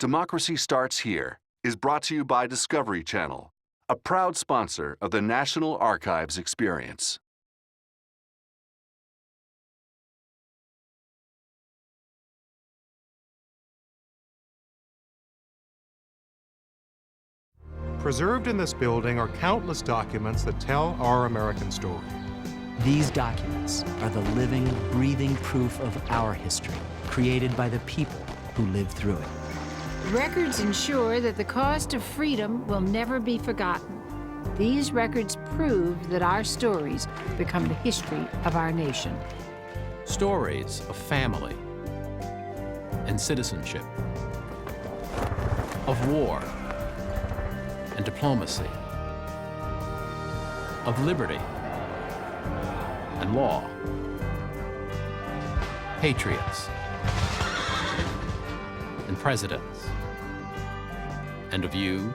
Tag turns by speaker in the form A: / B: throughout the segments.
A: Democracy Starts Here is brought to you by Discovery Channel, a proud sponsor of the National Archives experience.
B: Preserved in this building are countless documents that tell our American story.
C: These documents are the living, breathing proof of our history, created by the people who lived through it.
D: Records ensure that the cost of freedom will never be forgotten. These records prove that our stories become the history of our nation.
E: Stories of family and citizenship, of war and diplomacy, of liberty and law, patriots and presidents, and of you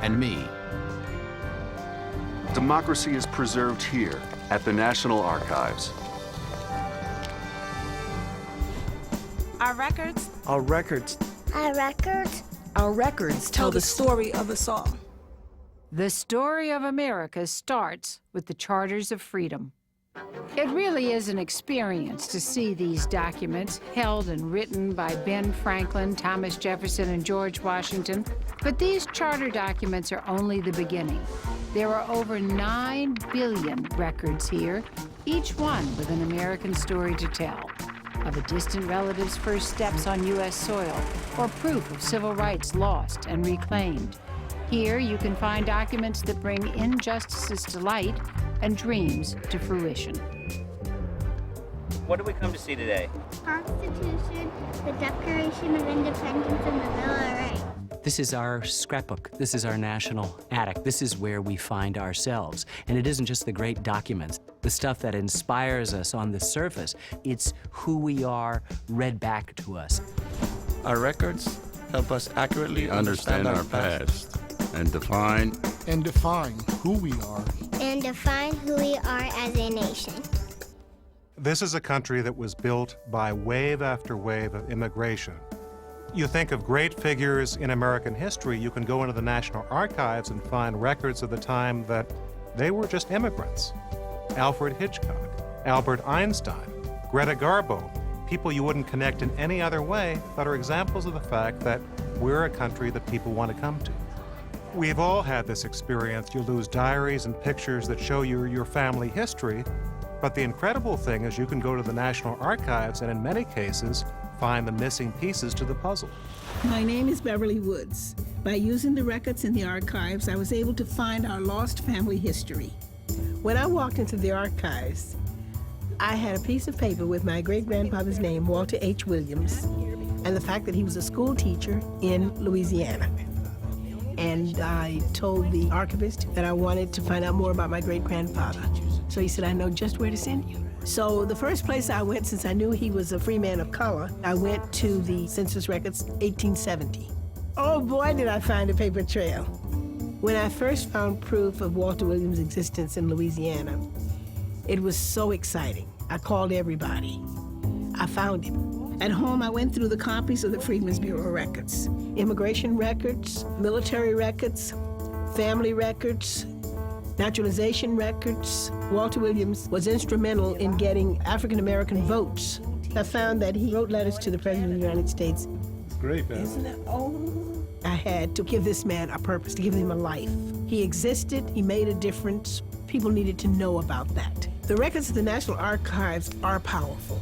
E: and me.
A: Democracy is preserved here at the National Archives.
F: Our records.
G: Our records.
H: Our records.
F: Our records tell the story of us all.
D: The story of America starts with the Charters of Freedom. It really is an experience to see these documents held and written by Ben Franklin, Thomas Jefferson, and George Washington. But these charter documents are only the beginning. There are over 9 billion records here, each one with an American story to tell, of a distant relative's first steps on U.S. soil, or proof of civil rights lost and reclaimed. Here you can find documents that bring injustices to light and dreams to fruition.
I: What did we come to see today?
H: Constitution, the Declaration of Independence, and the Bill of Rights.
C: This is our scrapbook. This is our national attic. This is where we find ourselves. And it isn't just the great documents, the stuff that inspires us on the surface. It's who we are read back to us.
G: Our records help us accurately understand our past
J: and define
K: who we are.
H: And define who we are as a nation.
B: This is a country that was built by wave after wave of immigration. You think of great figures in American history, you can go into the National Archives and find records of the time that they were just immigrants. Alfred Hitchcock, Albert Einstein, Greta Garbo, people you wouldn't connect in any other way, but are examples of the fact that we're a country that people want to come to. We've all had this experience. You lose diaries and pictures that show you your family history, but the incredible thing is you can go to the National Archives and in many cases find the missing pieces to the puzzle.
F: My name is Beverly Woods. By using the records in the archives, I was able to find our lost family history. When I walked into the archives, I had a piece of paper with my great-grandfather's name, Walter H. Williams, and the fact that he was a school teacher in Louisiana. And I told the archivist that I wanted to find out more about my great-grandfather. So he said, I know just where to send you. So the first place I went, since I knew he was a free man of color, I went to the census records, 1870. Oh boy, did I find a paper trail. When I first found proof of Walter Williams' existence in Louisiana, it was so exciting. I called everybody. I found him. At home, I went through the copies of the Freedmen's Bureau records, immigration records, military records, family records, naturalization records. Walter Williams was instrumental in getting African-American votes. I found that he wrote letters to the President of the United States.
K: It's great, man.
F: Isn't it? Oh. I had to give this man a purpose, to give him a life. He existed, he made a difference. People needed to know about that. The records of the National Archives are powerful.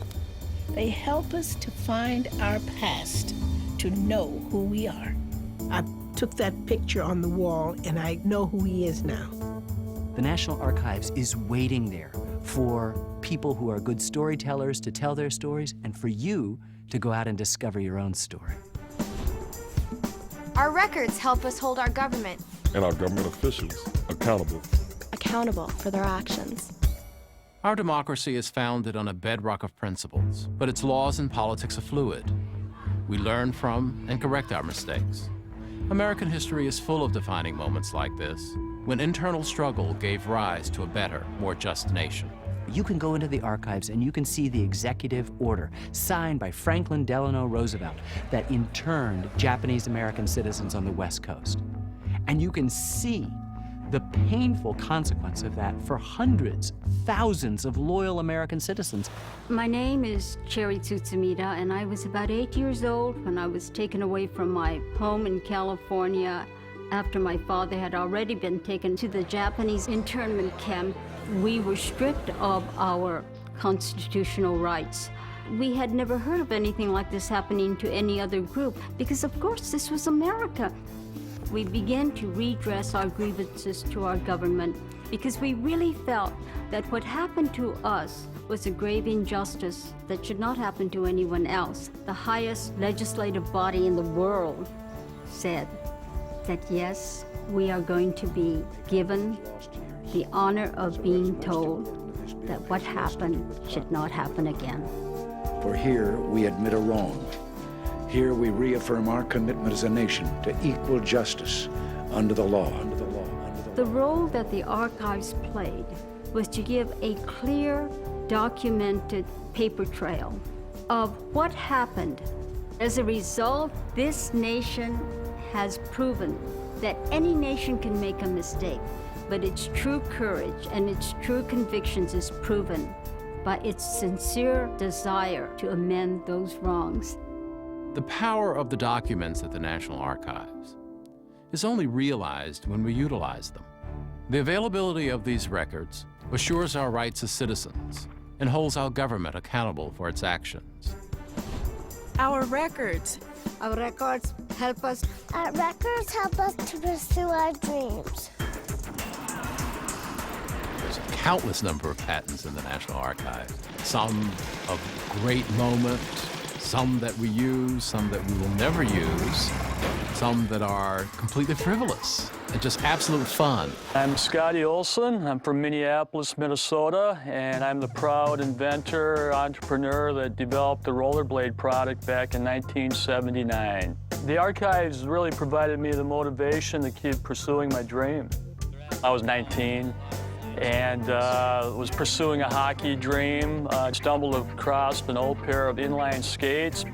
F: They help us to find our past, to know who we are. I took that picture on the wall and I know who he is now.
C: The National Archives is waiting there for people who are good storytellers to tell their stories and for you to go out and discover your own story.
L: Our records help us hold our government
J: and our government officials
L: accountable for their actions.
E: Our democracy is founded on a bedrock of principles, but its laws and politics are fluid. We learn from and correct our mistakes. American history is full of defining moments like this, when internal struggle gave rise to a better, more just nation.
C: You can go into the archives and you can see the executive order signed by Franklin Delano Roosevelt that interned Japanese American citizens on the West Coast. And you can see the painful consequence of that for hundreds, thousands of loyal American citizens.
I: My name is Cherry Tsutsumida, and I was about 8 years old when I was taken away from my home in California after my father had already been taken to the Japanese internment camp. We were stripped of our constitutional rights. We had never heard of anything like this happening to any other group because, of course, this was America. We began to redress our grievances to our government because we really felt that what happened to us was a grave injustice that should not happen to anyone else. The highest legislative body in the world said that yes, we are going to be given the honor of being told that what happened should not happen again.
M: For here we admit a wrong. Here we reaffirm our commitment as a nation to equal justice under the law.
I: The role that the archives played was to give a clear, documented paper trail of what happened. As a result, this nation has proven that any nation can make a mistake, but its true courage and its true convictions is proven by its sincere desire to amend those wrongs.
E: The power of the documents at the National Archives is only realized when we utilize them. The availability of these records assures our rights as citizens and holds our government accountable for its actions.
N: Our records.
H: Our records help us. Our records help us to pursue our dreams.
E: There's a countless number of patents in the National Archives. Some of great moment, some that we use, some that we will never use, some that are completely frivolous and just absolute fun.
O: I'm Scotty Olson. I'm from Minneapolis, Minnesota, and I'm the proud inventor, entrepreneur that developed the rollerblade product back in 1979. The archives really provided me the motivation to keep pursuing my dream. I was 19 and was pursuing a hockey dream. I stumbled across an old pair of inline skates.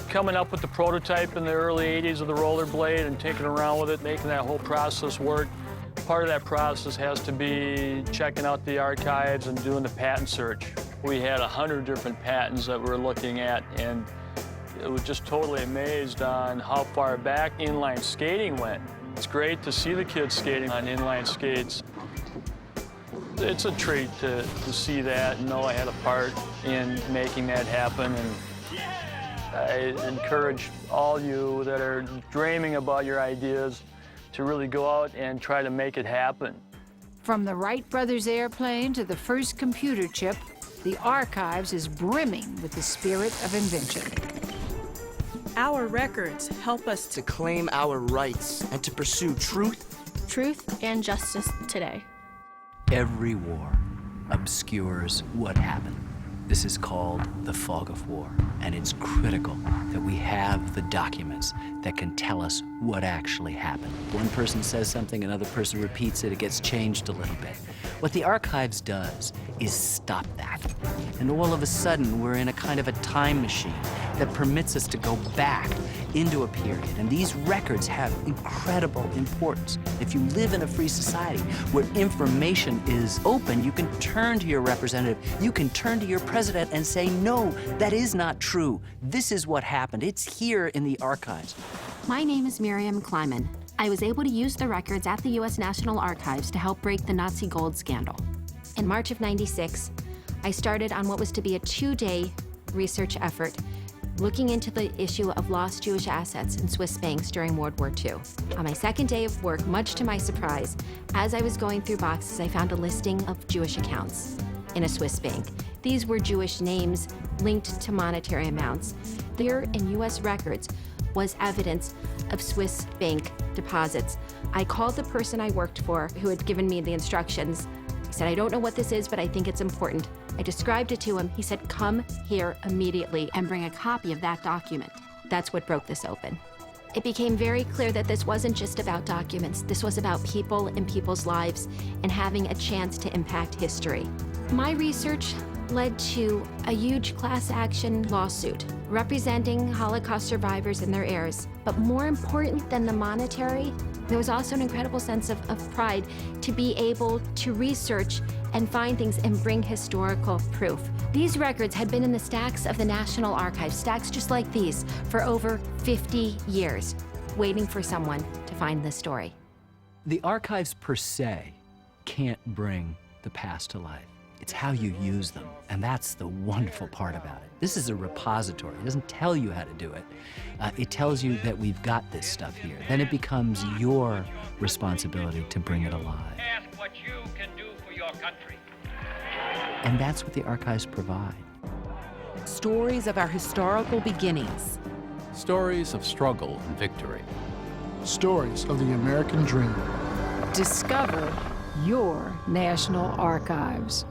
O: Coming up with the prototype in the early 80s of the rollerblade and tinkering around with it, making that whole process work. Part of that process has to be checking out the archives and doing the patent search. We had 100 different patents that we were looking at, and it was just totally amazed on how far back inline skating went. It's great to see the kids skating on inline skates. It's a treat to see that and know I had a part in making that happen. And I encourage all you that are dreaming about your ideas to really go out and try to make it happen.
D: From the Wright brothers airplane to the first computer chip, the archives is brimming with the spirit of invention.
N: Our records help us
P: to claim our rights and to pursue truth
L: and justice today.
C: Every war obscures what happened. This is called the fog of war, and it's critical that we have the documents that can tell us what actually happened. One person says something, another person repeats it, it gets changed a little bit. What the archives does is stop that. And all of a sudden, we're in a kind of a time machine that permits us to go back into a period. And these records have incredible importance. If you live in a free society where information is open, you can turn to your representative, you can turn to your president and say, no, that is not true. This is what happened. It's here in the archives.
Q: My name is Miriam Kleiman. I was able to use the records at the U.S. National Archives to help break the Nazi gold scandal. In March of '96, I started on what was to be a 2-day research effort looking into the issue of lost Jewish assets in Swiss banks during World War II. On my second day of work, much to my surprise, as I was going through boxes, I found a listing of Jewish accounts in a Swiss bank. These were Jewish names linked to monetary amounts. There in U.S. records was evidence of Swiss bank deposits. I called the person I worked for who had given me the instructions. I said, I don't know what this is, but I think it's important. I described it to him. He said, come here immediately and bring a copy of that document. That's what broke this open. It became very clear that this wasn't just about documents. This was about people and people's lives and having a chance to impact history. My research led to a huge class action lawsuit representing Holocaust survivors and their heirs. But more important than the monetary, there was also an incredible sense of pride to be able to research and find things and bring historical proof. These records had been in the stacks of the National Archives, stacks just like these, for over 50 years, waiting for someone to find this story.
C: The archives per se can't bring the past to life. It's how you use them, and that's the wonderful part about it. This is a repository. It doesn't tell you how to do it. It tells you that we've got this stuff here. Then it becomes your responsibility to bring it alive.
R: Ask what you can do for your country.
C: And that's what the archives provide.
S: Stories of our historical beginnings.
E: Stories of struggle and victory.
K: Stories of the American dream.
D: Discover your National Archives.